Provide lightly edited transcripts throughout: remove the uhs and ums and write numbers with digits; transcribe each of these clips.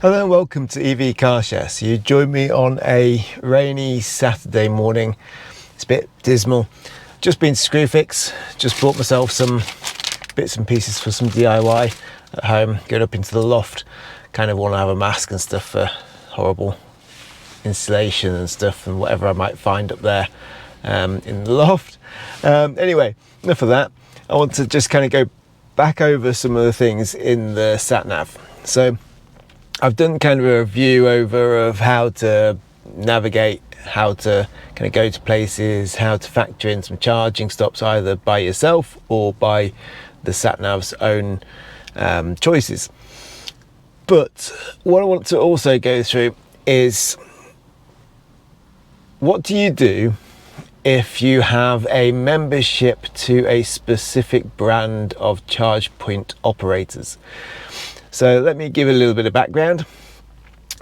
Hello and welcome to EV Car Share. So you joined me on a rainy Saturday morning. It's a bit dismal. Just been to Screwfix, just bought myself some bits and pieces for some DIY at home, going up into the loft. Kind of want to have a mask and stuff for horrible insulation and stuff and whatever I might find up there in the loft. Anyway, enough of that. I want to just kind of go back over some of the things in the Sat Nav. So I've done kind of a review over of how to navigate, how to kind of go to places, how to factor in some charging stops either by yourself or by the Sat Nav's own choices. But what I want to also go through is, what do you do if you have a membership to a specific brand of charge point operators? So let me give a little bit of background.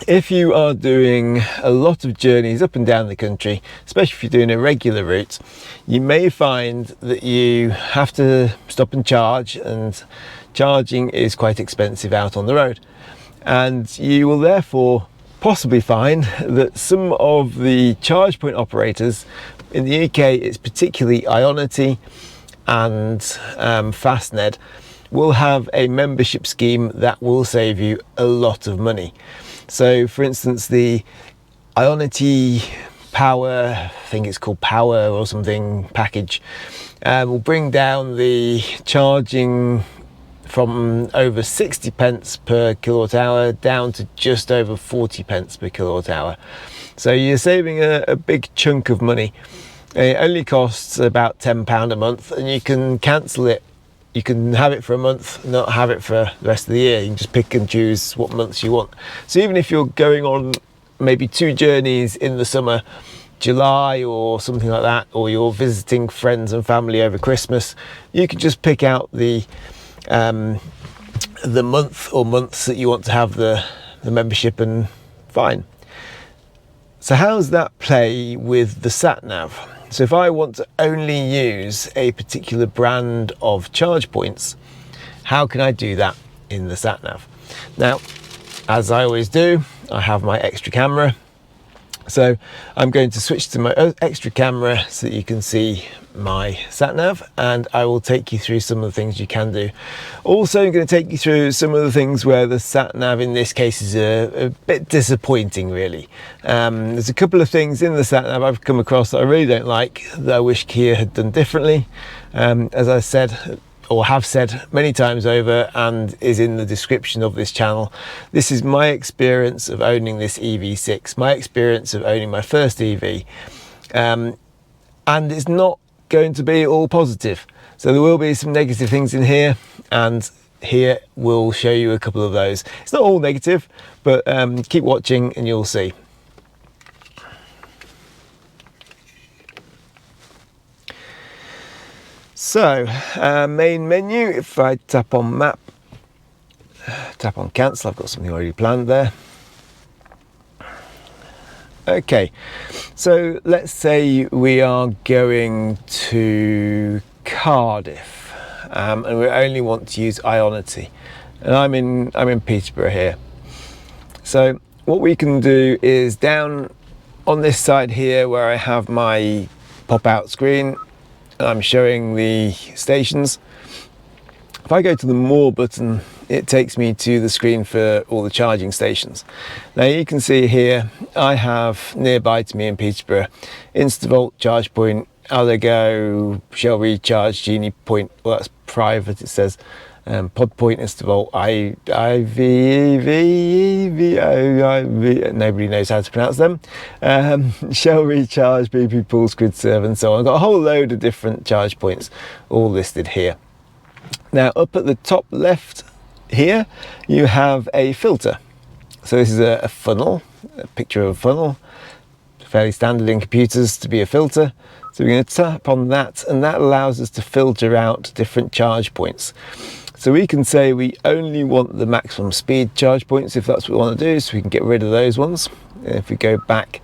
If you are doing a lot of journeys up and down the country, especially if you're doing a regular route, you may find that you have to stop and charge, and charging is quite expensive out on the road. And you will therefore possibly find that some of the charge point operators in the UK, it's particularly Ionity and Fastned, will have a membership scheme that will save you a lot of money. So for instance, the Ionity Power, I think it's called Power or something, package will bring down the charging from over 60 pence per kilowatt hour down to just over 40 pence per kilowatt hour. So you're saving a big chunk of money. It only costs about £10 a month, and you can cancel it. You can have it for a month, not have it for the rest of the year. You can just pick and choose what months you want. So even if you're going on maybe 2 journeys in the summer, July or something like that, or you're visiting friends and family over Christmas, you can just pick out the month or months that you want to have the membership, and fine. So how does that play with the Sat Nav? So if I want to only use a particular brand of charge points, how can I do that in the Sat Nav? Now, as I always do, I have my extra camera. So I'm going to switch to my extra camera so that you can see my Sat Nav, and I will take you through some of the things you can do. Also, I'm going to take you through some of the things where the Sat Nav in this case is a bit disappointing, really. There's a couple of things in the Sat Nav I've come across that I really don't like, that I wish Kia had done differently. As I said, or have said many times over, and is in the description of this channel, this is my experience of owning this EV6, my experience of owning my first EV, and it's not going to be all positive. So there will be some negative things in here, and here we'll show you a couple of those. It's not all negative, but keep watching and you'll see. So, main menu, if I tap on map, tap on cancel, I've got something already planned there. Okay, so let's say we are going to Cardiff, and we only want to use Ionity, and I'm in Peterborough here. So what we can do is, down on this side here where I have my pop-out screen, I'm showing the stations. If I go to the More button, it takes me to the screen for all the charging stations. Now you can see here, I have nearby to me in Peterborough, Instavolt, Charge Point, Allego, Shell Recharge, Genie Point, well that's private it says, Pod Point, Instavolt, nobody knows how to pronounce them, Shell Recharge, BP Pulse, Gridserve and so on. I've got a whole load of different charge points all listed here. Now up at the top left here you have a filter. So this is a funnel, a picture of a funnel, fairly standard in computers to be a filter. So we're going to tap on that, and that allows us to filter out different charge points. So we can say we only want the maximum speed charge points if that's what we want to do, so we can get rid of those ones. And if we go back,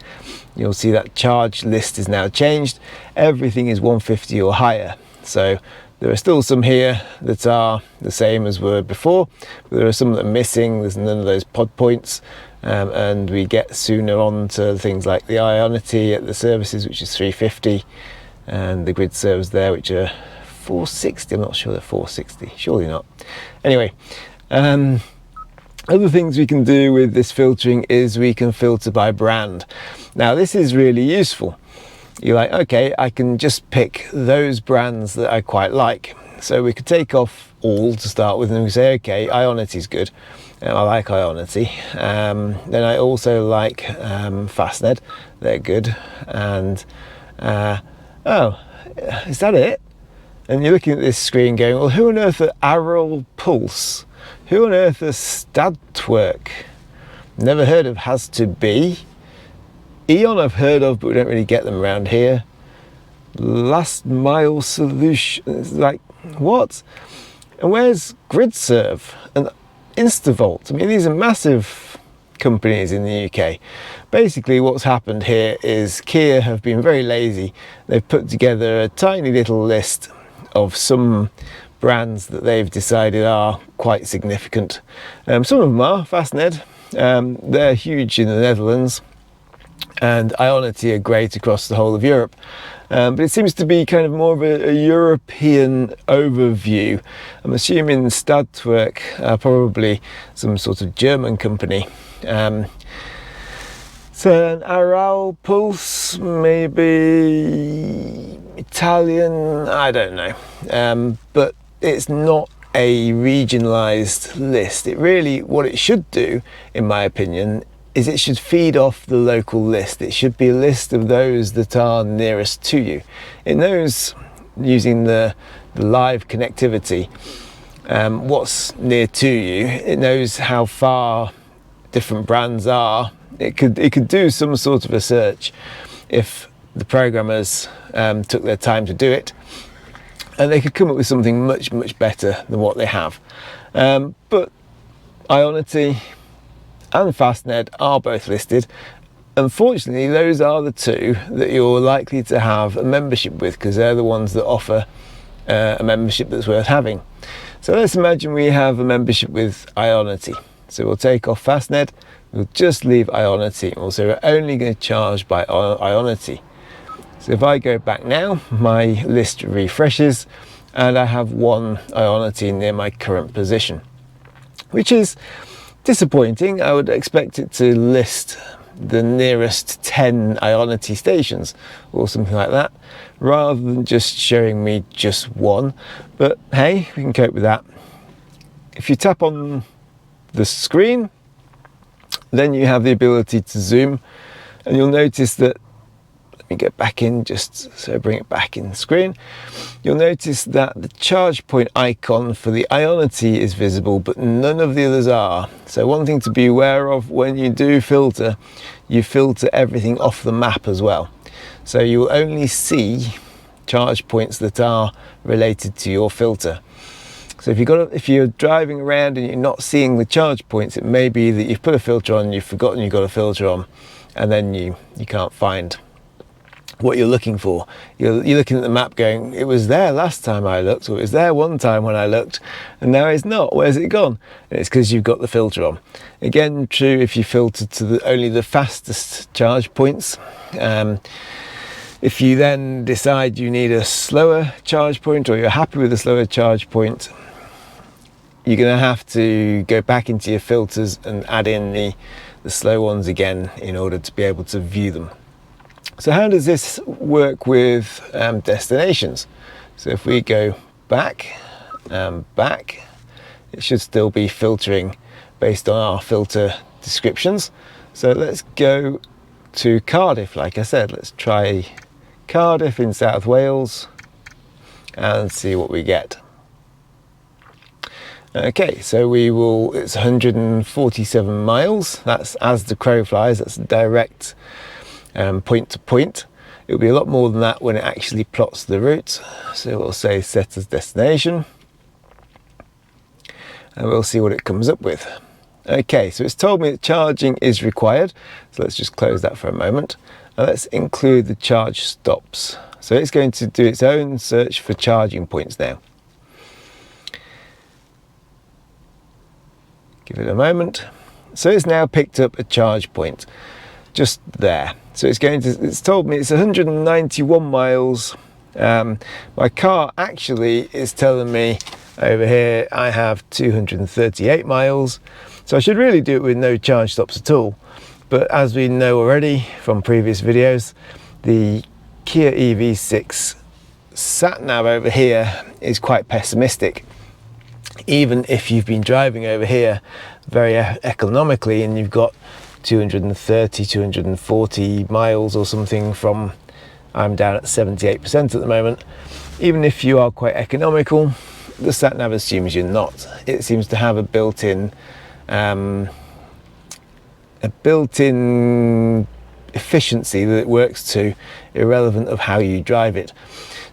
you'll see that charge list is now changed. Everything is 150 or higher. So There are still some here that are the same as were before, but there are some that are missing. There's none of those pod points, and we get sooner on to things like the Ionity at the services, which is 350, and the Gridserves there, which are 460. I'm not sure they're 460, surely not. Anyway, other things we can do with this filtering is we can filter by brand. Now this is really useful. You're like, okay, I can just pick those brands that I quite like. So we could take off all to start with, and we say, okay, Ionity is good. I like Ionity. Then I also like Fastned. They're good. And oh, is that it? And you're looking at this screen going, well, who on earth are Aral Pulse? Who on earth are Stadtwerk? Never heard of Has to Be. Eon I've heard of, but we don't really get them around here. Last Mile Solutions, like, what? And where's Gridserve and Instavolt? I mean, these are massive companies in the UK. Basically, what's happened here is Kia have been very lazy. They've put together a tiny little list of some brands that they've decided are quite significant. Some of them are Fastned. They're huge in the Netherlands, and Ionity are great across the whole of Europe. But it seems to be kind of more of a European overview. I'm assuming Stadtwerk are probably some sort of German company. So an Aral Pulse, maybe Italian, I don't know. But it's not a regionalised list. It really, what it should do, in my opinion, is it should feed off the local list. It should be a list of those that are nearest to you. It knows, using the live connectivity, what's near to you. It knows how far different brands are. It could do some sort of a search if the programmers took their time to do it, and they could come up with something much better than what they have. But Ionity and Fastned are both listed. Unfortunately, those are the two that you're likely to have a membership with, because they're the ones that offer a membership that's worth having. So let's imagine we have a membership with Ionity. So we'll take off Fastned, we'll just leave Ionity. Also, we're only going to charge by Ionity. So if I go back now, my list refreshes, and I have one Ionity near my current position, which is disappointing. I would expect it to list the nearest 10 Ionity stations or something like that, rather than just showing me just one. But hey, we can cope with that. If you tap on the screen, then you have the ability to zoom, and you'll notice that, let me get back in just so I bring it back in the screen. You'll notice that the charge point icon for the Ionity is visible, but none of the others are. So one thing to be aware of when you do filter, you filter everything off the map as well. So you will only see charge points that are related to your filter. So if you're driving around and you're not seeing the charge points, it may be that you've put a filter on, you've forgotten you've got a filter on, and then you can't find what you're looking for. You're looking at the map going, it was there last time I looked, or it was there one time when I looked, and now it's not. Where's it gone? And it's because you've got the filter on. Again, true if you filter to only the fastest charge points. If you then decide you need a slower charge point, or you're happy with a slower charge point, you're going to have to go back into your filters and add in the slow ones again in order to be able to view them. So how does this work with destinations? So if we go back and back, it should still be filtering based on our filter descriptions. So let's go to Cardiff. Like I said, let's try Cardiff in South Wales and see what we get. Okay, so it's 147 miles. That's as the crow flies. That's direct point to point. It'll be a lot more than that when it actually plots the route. So we'll say set as destination, and we'll see what it comes up with. Okay, so it's told me that charging is required. So let's just close that for a moment. And let's include the charge stops. So it's going to do its own search for charging points now. Give it a moment. So it's now picked up a charge point just there. So it's told me it's 191 miles. My car actually is telling me over here I have 238 miles. So I should really do it with no charge stops at all. But as we know already from previous videos, the Kia EV6 Sat Nav over here is quite pessimistic. Even if you've been driving over here very economically and you've got 230, 240 miles or something from, I'm down at 78% at the moment, even if you are quite economical, the Sat Nav assumes you're not. It seems to have a built-in efficiency that it works to, irrelevant of how you drive it.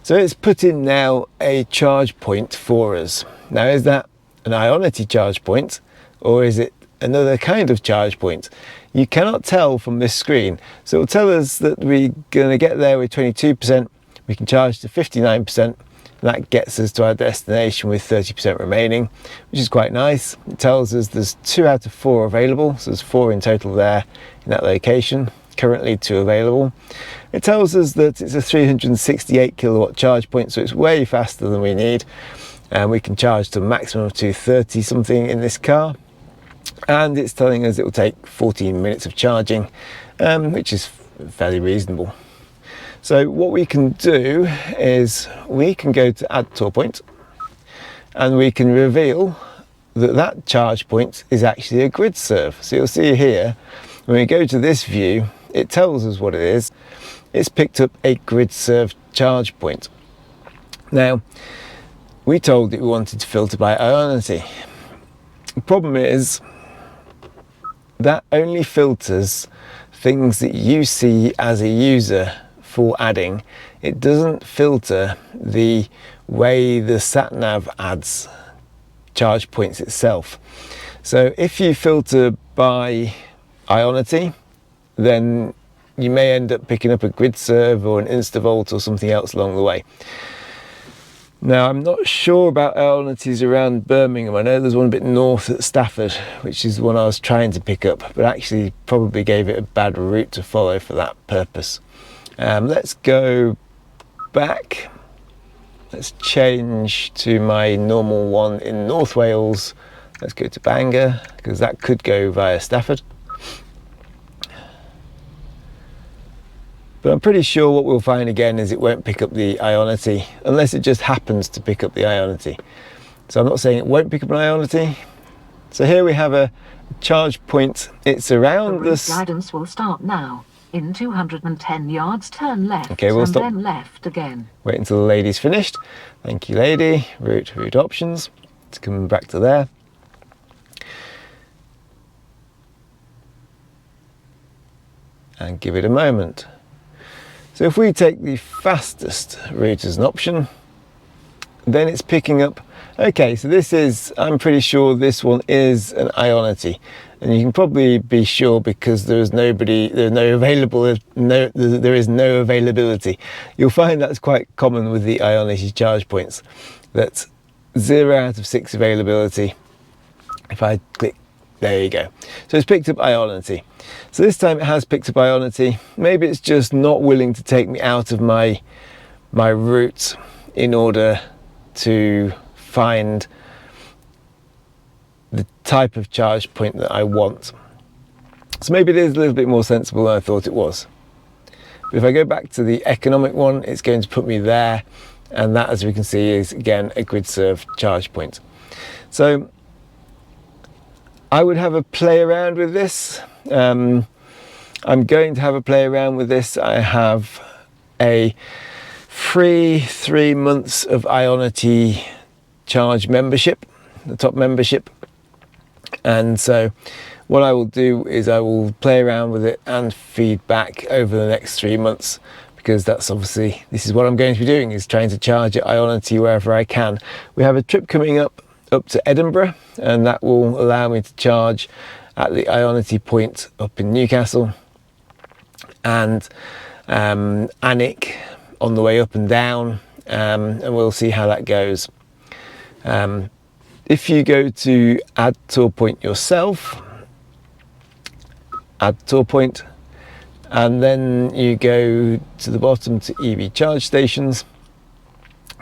So it's put in now a charge point for us. Now, is that an Ionity charge point or is it another kind of charge point? You cannot tell from this screen. So it'll tell us that we're going to get there with 22%, we can charge to 59%, and that gets us to our destination with 30% remaining, which is quite nice. It tells us there's 2 out of 4 available, so there's 4 in total there in that location, currently 2 available. It tells us that it's a 368 kilowatt charge point, so it's way faster than we need, and we can charge to a maximum of 230 something in this car. And it's telling us it will take 14 minutes of charging, which is fairly reasonable. So what we can do is we can go to add tour point and we can reveal that that charge point is actually a Gridserve. So you'll see here, when we go to this view, it tells us what it is. It's picked up a Gridserve charge point. Now, we told it we wanted to filter by Ionity. The problem is that only filters things that you see as a user for adding. It doesn't filter the way the Sat Nav adds charge points itself. So if you filter by Ionity, then you may end up picking up a Gridserve or an Instavolt or something else along the way. Now, I'm not sure about Ionities around Birmingham. I know there's one a bit north at Stafford, which is the one I was trying to pick up, but actually probably gave it a bad route to follow for that purpose. Let's go back. Let's change to my normal one in North Wales. Let's go to Bangor, because that could go via Stafford. But I'm pretty sure what we'll find again is it won't pick up the Ionity, unless it just happens to pick up the Ionity. So I'm not saying it won't pick up an Ionity. So here we have a charge point. It's around the this. Guidance will start now. In 210 yards, turn left. Okay, we'll stop. Then left again. Wait until the lady's finished. Thank you, lady. Route options. It's coming back to there. And give it a moment. So if we take the fastest route as an option, then it's picking up. Okay, so this is, I'm pretty sure this one is an Ionity, and you can probably be sure because there is no availability. You'll find that's quite common with the Ionity charge points, that 0 out of 6 availability. If I click, there you go. So it's picked up Ionity. So this time it has picked up Ionity. Maybe it's just not willing to take me out of my route in order to find the type of charge point that I want. So maybe it is a little bit more sensible than I thought it was. But if I go back to the economic one, it's going to put me there, and that, as we can see, is again a Gridserve charge point. So I would have a play around with this. I'm going to have a play around with this. I have a free 3 months of Ionity charge membership, the top membership. And so what I will do is I will play around with it and feedback over the next 3 months, because that's obviously, this is what I'm going to be doing, is trying to charge at Ionity wherever I can. We have a trip coming up to Edinburgh, and that will allow me to charge at the Ionity point up in Newcastle, and Ioniq on the way up and down, and we'll see how that goes. if you go to add tour point yourself, add tour point, and then you go to the bottom to EV charge stations,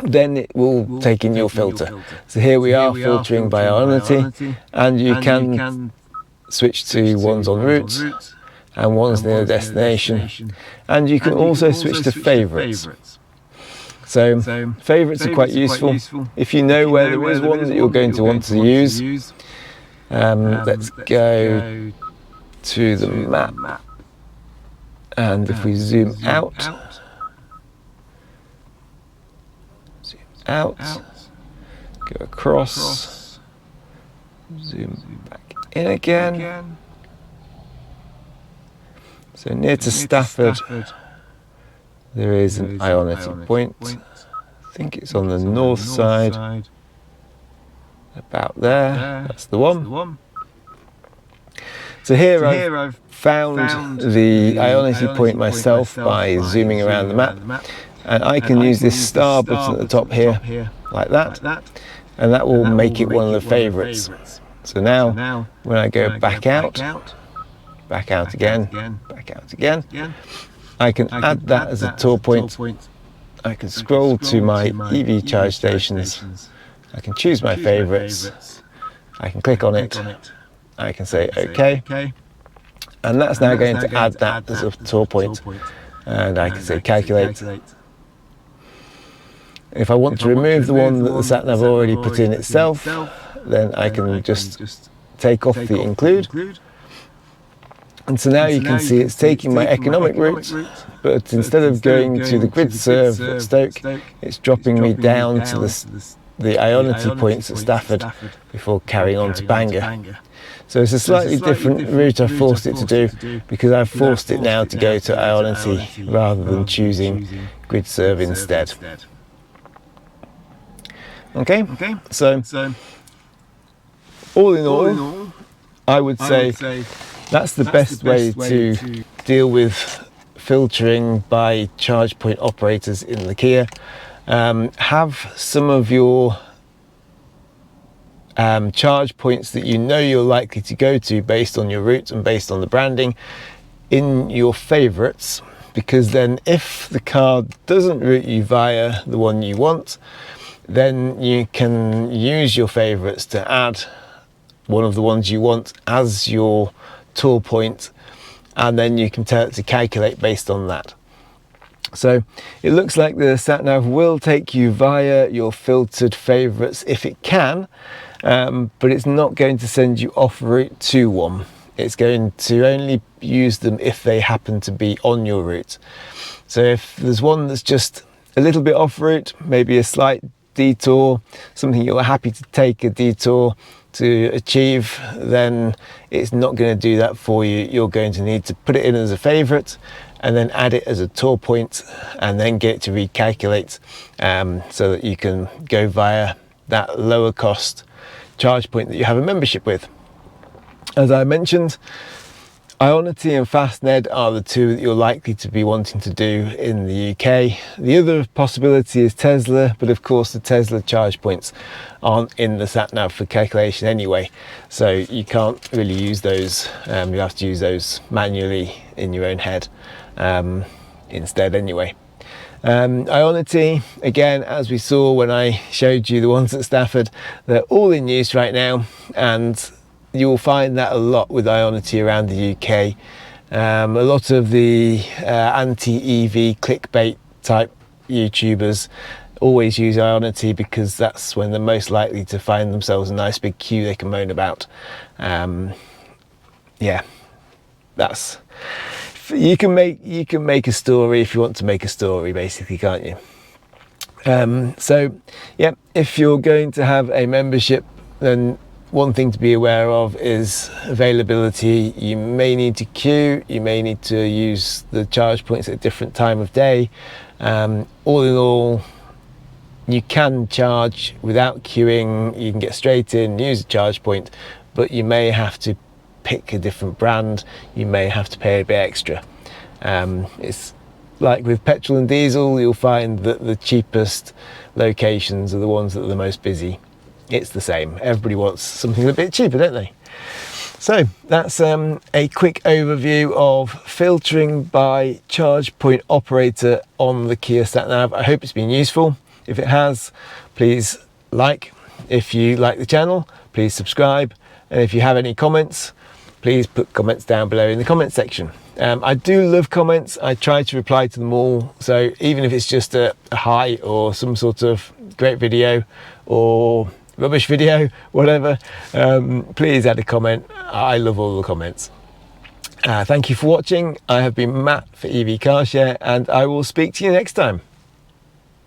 then it will take in your filter. So here we are filtering by Ionity, and you can switch to ones en route and ones near the destination, and you can also switch to favourites. So favourites are quite useful if you know where there is one that you're going to want to use. Let's go to the map, and if we zoom out, go across, zoom back in again. So near to Stafford, there is an Ionity point. I think it's on the north side, about there. That's the one. So here I've found the Ionity point myself by zooming around the map, and I can use this star button at the top here, like that, and that will make it one of the favourites. So now when I go back out again, I can add that as a tour point. I can scroll to my EV charge stations, I can choose my favourites, I can click on it, I can say OK, and that's now going to add that as a tour point, and I can say calculate. If I want to remove the one that the Sat Nav already put in itself, then I can just take off the include. And so now you can see it's taking my economic route, but instead of going to the Gridserve at Stoke, it's dropping me down to the Ionity points at Stafford before carrying on to Bangor. So it's a slightly different route I've forced it to do, because I've forced it now to go to Ionity rather than choosing Gridserve instead. Okay, so all in all, I would say that's the best way to deal with filtering by charge point operators in the Kia. Have some of your charge points that you know you're likely to go to based on your route and based on the branding in your favourites, because then if the car doesn't route you via the one you want, then you can use your favourites to add one of the ones you want as your tour point, and then you can tell it to calculate based on that. So it looks like the Sat Nav will take you via your filtered favourites if it can, but it's not going to send you off route to one. It's going to only use them if they happen to be on your route. So if there's one that's just a little bit off route, maybe a slight detour, something you're happy to take a detour to achieve, then it's not going to do that for you. You're going to need to put it in as a favourite and then add it as a tour point and then get it to recalculate, so that you can go via that lower cost charge point that you have a membership with. As I mentioned, Ionity and Fastned are the two that you're likely to be wanting to do in the UK. The other possibility is Tesla, but of course the Tesla charge points aren't in the Sat Nav for calculation anyway, so you can't really use those. You have to use those manually in your own head instead anyway. Ionity, again, as we saw when I showed you the ones at Stafford, they're all in use right now, and you will find that a lot with Ionity around the UK. A lot of the anti-EV clickbait type YouTubers always use Ionity because that's when they're most likely to find themselves a nice big queue they can moan about. Yeah, that's, you can make a story if you want to make a story, basically, can't you? So yeah, if you're going to have a membership, then one thing to be aware of is availability. You may need to queue, you may need to use the charge points at a different time of day. All in all, you can charge without queuing, you can get straight in, use a charge point, but you may have to pick a different brand, you may have to pay a bit extra. It's like with petrol and diesel, you'll find that the cheapest locations are the ones that are the most busy. it's the same. Everybody wants something a bit cheaper, don't they? So that's a quick overview of filtering by charge point operator on the Kia Sat Nav. I hope it's been useful. If it has, please like. If you like the channel, please subscribe. And if you have any comments, please put comments down below in the comment section. I do love comments. I try to reply to them all. So even if it's just a hi or some sort of great video or rubbish video, whatever, please add a comment. I love all the comments. Thank you for watching. I have been Matt for EV Car Share, and I will speak to you next time.